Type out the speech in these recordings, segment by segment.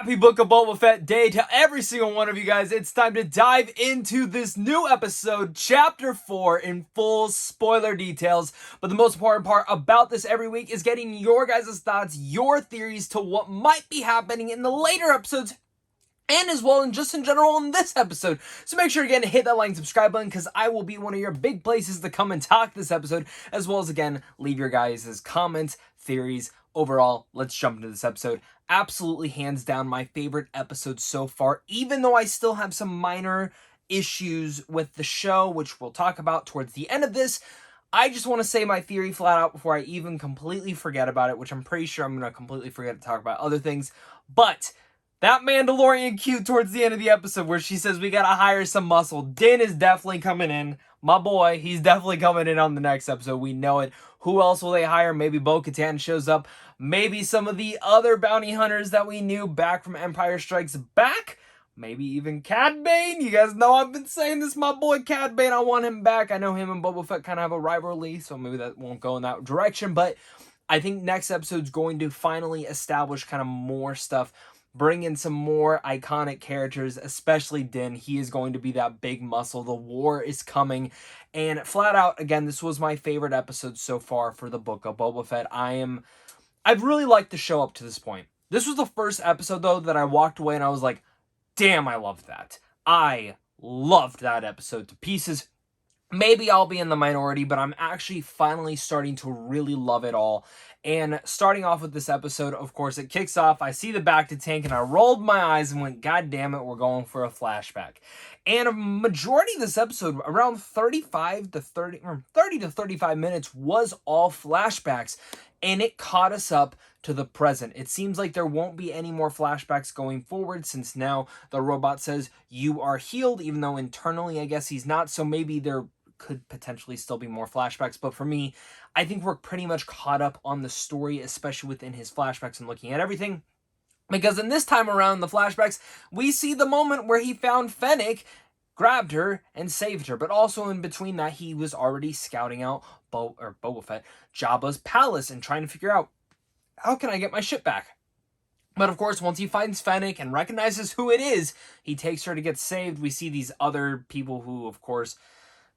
Happy Book of Boba Fett day to every single one of you guys. It's time to dive into this new episode, Chapter 4, in full spoiler details. But the most important part about this every week is getting your guys' thoughts, your theories to what might be happening in the later episodes and as well and just in general in this episode. So make sure again to hit that like and subscribe button because I will be one of your big places to come and talk this episode, as well as again leave your guys' comments, theories. Overall, let's jump into this episode. Absolutely hands down my favorite episode so far, even though I still have some minor issues with the show, which we'll talk about towards the end of this. I just want to say my theory flat out before I even completely forget about it, which I'm pretty sure I'm going to completely forget to talk about other things. But that Mandalorian cue towards the end of the episode where she says we gotta hire some muscle. Din is definitely coming in. My boy, he's definitely coming in on the next episode. We know it. Who else will they hire? Maybe Bo-Katan shows up. Maybe some of the other bounty hunters that we knew back from Empire Strikes Back. Maybe even Cad Bane. You guys know I've been saying this, my boy Cad Bane. I want him back. I know him and Boba Fett kind of have a rivalry, so maybe that won't go in that direction. But I think next episode's going to finally establish kind of more stuff. Bring in some more iconic characters, especially Din. He is going to be that big muscle. The war is coming. And flat out, again, this was my favorite episode so far for the Book of Boba Fett. I've really liked the show up to this point. This was the first episode, though, that I walked away and I was like, damn, I loved that. I loved that episode to pieces. Maybe I'll be in the minority, but I'm actually finally starting to really love it all. And starting off with this episode, of course, it kicks off. I see the back to tank and I rolled my eyes and went, God damn it, we're going for a flashback. And a majority of this episode, around 30 to 35 minutes, was all flashbacks. And it caught us up to the present. It seems like there won't be any more flashbacks going forward since now the robot says you are healed, even though internally I guess he's not. So maybe there could potentially still be more flashbacks, but for me, I think we're pretty much caught up on the story, especially within his flashbacks and looking at everything. Because in this time around the flashbacks, we see the moment where he found Fennec, grabbed her, and saved her. But also in between that, he was already scouting out Boba Fett, Jabba's palace, and trying to figure out, how can I get my ship back? But of course, once he finds Fennec and recognizes who it is, he takes her to get saved. We see these other people who, of course,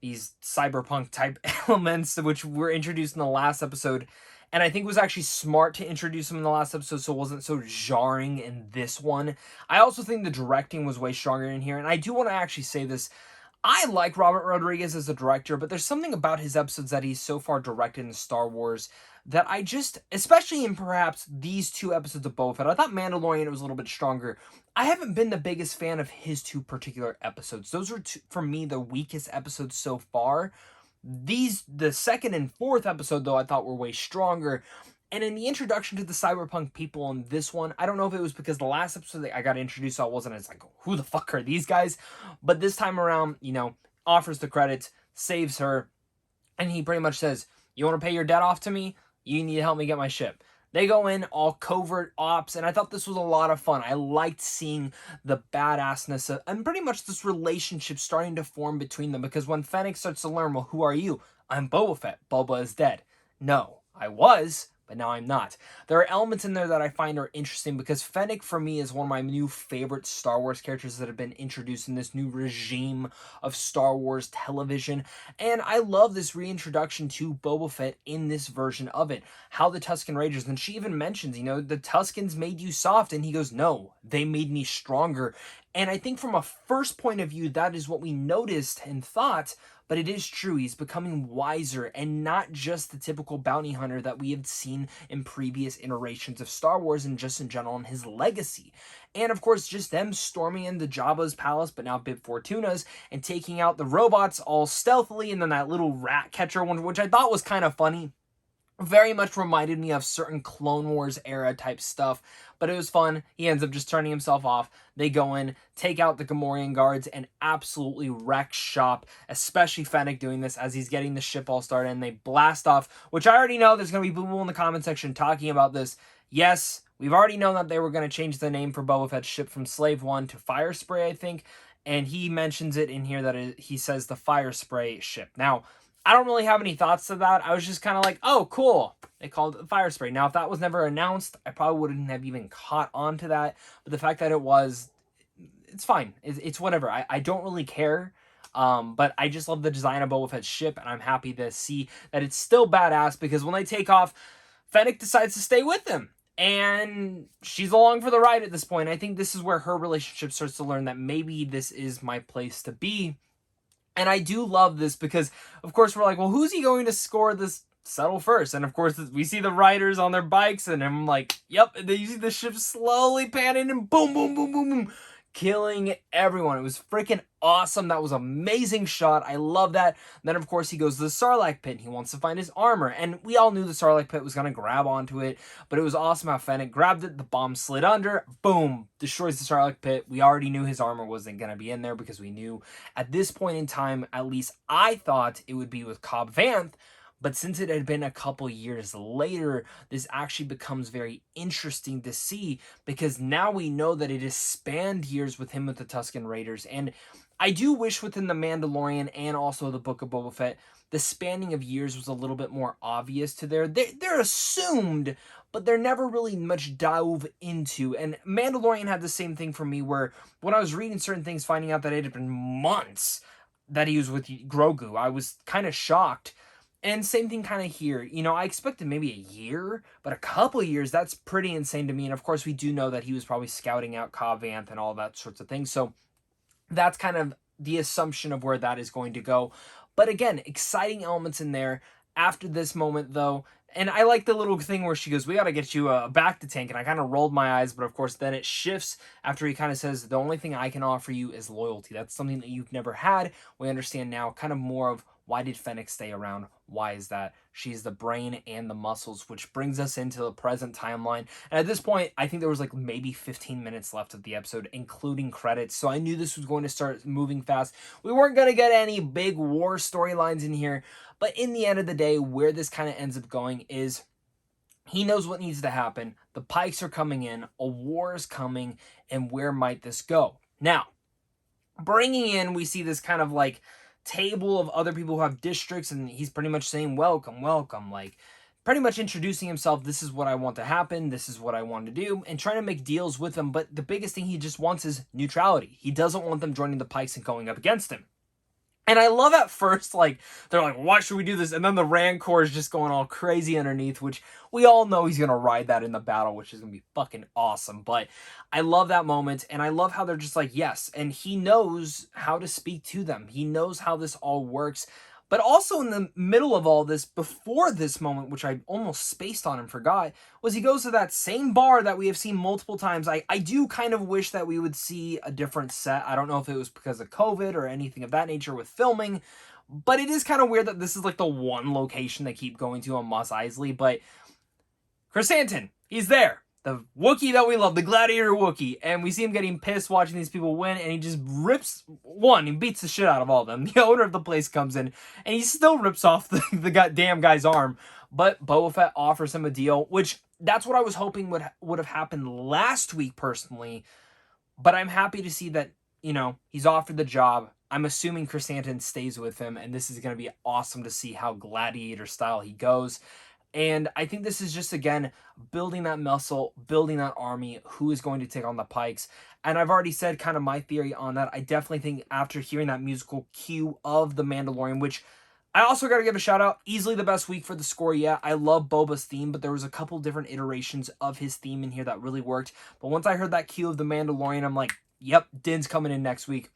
these cyberpunk type elements which were introduced in the last episode, and I think it was actually smart to introduce them in the last episode so it wasn't so jarring in this one. I also think the directing was way stronger in here, and I do want to actually say this. I like Robert Rodriguez as a director, but there's something about his episodes that he's so far directed in Star Wars that I just, especially in perhaps these two episodes of Boba Fett, I thought Mandalorian was a little bit stronger. I haven't been the biggest fan of his two particular episodes. Those were, for me, the weakest episodes so far. The second and fourth episode, though, I thought were way stronger. And in the introduction to the cyberpunk people in this one, I don't know if it was because the last episode that I got introduced, so I wasn't as like, who the fuck are these guys? But this time around, offers the credits, saves her, and he pretty much says, you want to pay your debt off to me? You need to help me get my ship. They go in, all covert ops, and I thought this was a lot of fun. I liked seeing the badassness and pretty much this relationship starting to form between them, because when Fennec starts to learn, well, who are you? I'm Boba Fett. Boba is dead. No, I was, but now I'm not. There are elements in there that I find are interesting because Fennec, for me, is one of my new favorite Star Wars characters that have been introduced in this new regime of Star Wars television. And I love this reintroduction to Boba Fett in this version of it. How the Tusken Raiders, and she even mentions, the Tuskens made you soft. And he goes, no, they made me stronger. And I think from a first point of view, that is what we noticed and thought. But it is true, he's becoming wiser and not just the typical bounty hunter that we have seen in previous iterations of Star Wars and just in general in his legacy. And of course, just them storming into Jabba's palace, but now Bib Fortuna's, and taking out the robots all stealthily, and then that little rat catcher one, which I thought was kind of funny. Very much reminded me of certain Clone Wars era type stuff, but it was fun. He ends up just turning himself off. They go in, take out the Gamorrean guards, and absolutely wreck shop, especially Fennec doing this as he's getting the ship all started, and they blast off, which I already know there's going to be people in the comment section talking about this. Yes, we've already known that they were going to change the name for Boba Fett's ship from Slave One to Fire Spray, I think, and he mentions it in here that he says the Fire Spray ship. Now, I don't really have any thoughts to that. I was just kind of like, oh, cool. They called it the fire spray. Now, if that was never announced, I probably wouldn't have even caught on to that. But the fact that it was, it's fine. It's whatever. I don't really care. But I just love the design of Boba Fett's ship, and I'm happy to see that it's still badass, because when they take off, Fennec decides to stay with them. And she's along for the ride at this point. I think this is where her relationship starts to learn that maybe this is my place to be. And I do love this because, of course, we're like, well, who's he going to score this settle first? And, of course, we see the riders on their bikes, and I'm like, yep. And then you see the ship slowly panning, and boom, boom, boom, boom, boom, killing everyone. It was freaking awesome. That was an amazing shot. I love that. Then, of course, he goes to the Sarlacc pit, and he wants to find his armor. And we all knew the Sarlacc pit was going to grab onto it, but it was awesome how Fennec grabbed it. The bomb slid under. Boom. Destroys the Sarlacc pit. We already knew his armor wasn't going to be in there, because we knew at this point in time, at least I thought it would be with Cobb Vanth. But since it had been a couple years later, this actually becomes very interesting to see, because now we know that it has spanned years with him with the Tusken Raiders. And I do wish within The Mandalorian and also the Book of Boba Fett, the spanning of years was a little bit more obvious to they're assumed, but they're never really much dove into. And Mandalorian had the same thing for me, where when I was reading certain things, finding out that it had been months that he was with Grogu, I was kind of shocked. And same thing kind of here. You know, I expected maybe a year, but a couple years, that's pretty insane to me. And of course, we do know that he was probably scouting out Cobb Vanth and all that sorts of things. So that's kind of the assumption of where that is going to go. But again, exciting elements in there. After this moment, though, and I like the little thing where she goes, we got to get you back to tank. And I kind of rolled my eyes, but of course, then it shifts after he kind of says, the only thing I can offer you is loyalty. That's something that you've never had. We understand now kind of more of, why did Fennec stay around? Why is that? She's the brain and the muscles, which brings us into the present timeline. And at this point, I think there was like maybe 15 minutes left of the episode, including credits. So I knew this was going to start moving fast. We weren't going to get any big war storylines in here. But in the end of the day, where this kind of ends up going is, he knows what needs to happen. The Pikes are coming in. A war is coming. And where might this go? Now, bringing in, we see this kind of like table of other people who have districts, and he's pretty much saying, welcome, welcome, like pretty much introducing himself. This is what I want to happen. This is what I want to do, and trying to make deals with them. But the biggest thing he just wants is neutrality. He doesn't want them joining the Pikes and going up against him. And I love at first, like, they're like, why should we do this? And then the Rancor is just going all crazy underneath, which we all know he's going to ride that in the battle, which is going to be fucking awesome. But I love that moment, and I love how they're just like, yes. And he knows how to speak to them. He knows how this all works. But also in the middle of all this, before this moment, which I almost spaced on and forgot, was he goes to that same bar that we have seen multiple times. I do kind of wish that we would see a different set. I don't know if it was because of COVID or anything of that nature with filming, but it is kind of weird that this is like the one location they keep going to on Mos Eisley. But Chrysanthemum, he's there. The Wookiee that we love, the gladiator Wookiee. And we see him getting pissed watching these people win, and he just rips one. He beats the shit out of all of them. The owner of the place comes in, and he still rips off the goddamn guy's arm. But Boba Fett offers him a deal, which that's what I was hoping would have happened last week, personally. But I'm happy to see that, you know, he's offered the job. I'm assuming Chrysanthemum stays with him, and this is going to be awesome to see how gladiator style he goes. And I think this is just, again, building that muscle, building that army, who is going to take on the Pikes. And I've already said kind of my theory on that. I definitely think after hearing that musical cue of The Mandalorian, which I also got to give a shout out, easily the best week for the score. Yeah, I love Boba's theme, but there was a couple different iterations of his theme in here that really worked. But once I heard that cue of The Mandalorian, I'm like, yep, Din's coming in next week.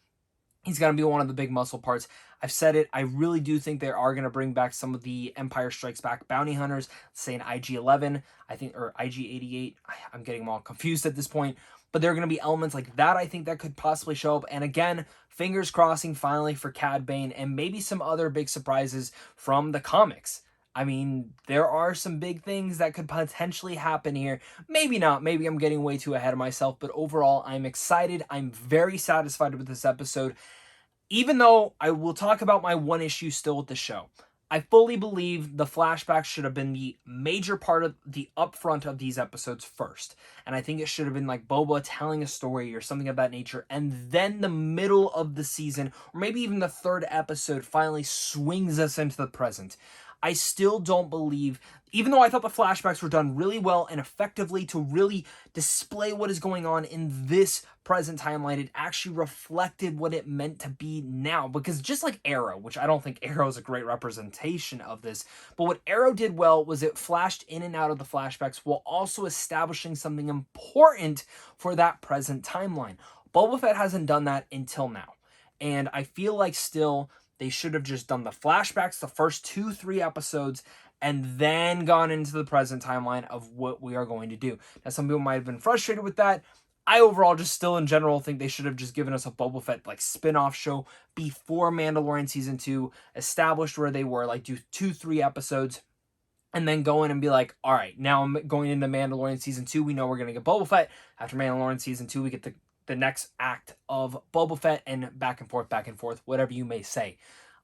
He's going to be one of the big muscle parts. I've said it. I really do think they are going to bring back some of the Empire Strikes Back bounty hunters, say an IG-11, I think, or IG-88. I'm getting them all confused at this point. But there are going to be elements like that, I think, that could possibly show up. And again, fingers crossing finally for Cad Bane, and maybe some other big surprises from the comics. I mean, there are some big things that could potentially happen here. Maybe not. Maybe I'm getting way too ahead of myself. But overall, I'm excited. I'm very satisfied with this episode. Even though I will talk about my one issue still with the show. I fully believe the flashbacks should have been the major part of the upfront of these episodes first. And I think it should have been like Boba telling a story or something of that nature. And then the middle of the season, or maybe even the third episode, finally swings us into the present. I still don't believe, even though I thought the flashbacks were done really well and effectively to really display what is going on in this present timeline, it actually reflected what it meant to be now. Because just like Arrow, which I don't think Arrow is a great representation of this, but what Arrow did well was it flashed in and out of the flashbacks while also establishing something important for that present timeline. Boba Fett hasn't done that until now. And I feel like still they should have just done the flashbacks, the first 2-3 episodes, and then gone into the present timeline of what we are going to do. Now, some people might have been frustrated with that. I overall just still in general think they should have just given us a Boba Fett like spin-off show before Mandalorian season 2, established where they were, like do 2-3 episodes, and then go in and be like, all right, now I'm going into Mandalorian season 2. We know we're going to get Boba Fett. After Mandalorian season 2, we get the next act of Boba Fett, and back and forth, whatever you may say.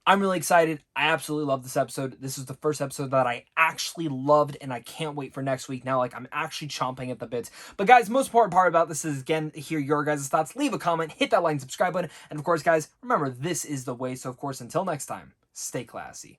I'm really excited. I absolutely love this episode. This is the first episode that I actually loved, and I can't wait for next week. Now, like, I'm actually chomping at the bits. But guys, most important part about this is, again, hear your guys' thoughts. Leave a comment, hit that like and subscribe button. And of course, guys, remember, this is the way. So, of course, until next time, stay classy.